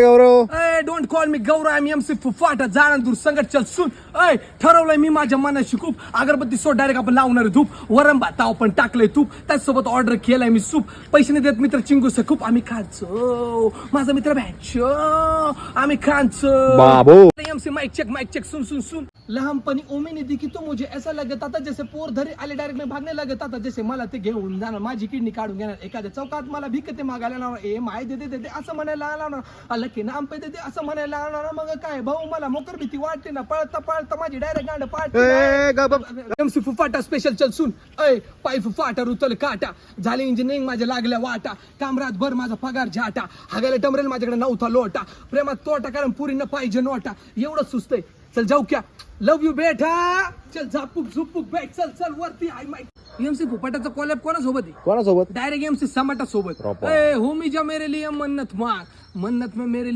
Gaurav don't call me Gaurav I am सी फुफाटा जाणं दूर संकट चल सुन ठरवलंय मी माझ्या मनाशी खूप अगरबत्ती सोड डायरेक्ट आपण लावणार धूप वरम भाताव पण टाकलंय तूप त्याचसोबत ऑर्डर केलाय मी सूप पैसे नाही देत मित्र चिंगूस खूप आम्ही खायचो माझा मित्र बॅचो आम्ही खायचो बाबू एमसी माइक चेक सुन सुन सुन लहानपणी ओमेने दिखी तो मुझे ऐसा लगता था जैसे पोर धरी आले डायरेक्ट में भागने लगता था जैसे मला ते घेऊन जाणार माझी किडनी काढून घेणार एखाद्या चौकात मला भिकते मागायला लावणार ए माय दे असं म्हणायला लावणार आलं की नाम पे दे असं म्हणायला लावणार मग काय भाऊ मला मोकर भीती वाटते ना पळता माझी डायरेक्ट गांड पाठ एमसी फुफाटा स्पेशल चल सुन पाय फुफाटा रुतल काटा झाले इंजिनिअरिंग माझ्या लागल्या वाटा कामरात भर माझा पगार झाटा हागायला टमरेल माझ्याकडे नव्हता लोटा प्रेमात तोटा कारण पुरी न पाहिजे नोटा एवढं सुचतंय चल जाऊ क्या लव यू बेटा चल झापूक झुपूक बैठ चल वरती हाय माइक एमसी फुफाटाचा कॉलॅब कोणासोबत आहे कोणासोबत डायरेक्ट एमसी समाटा सोबत Proper. हो मी जा मेरे लिए मन्नत मार मन्नत में मेरे लिए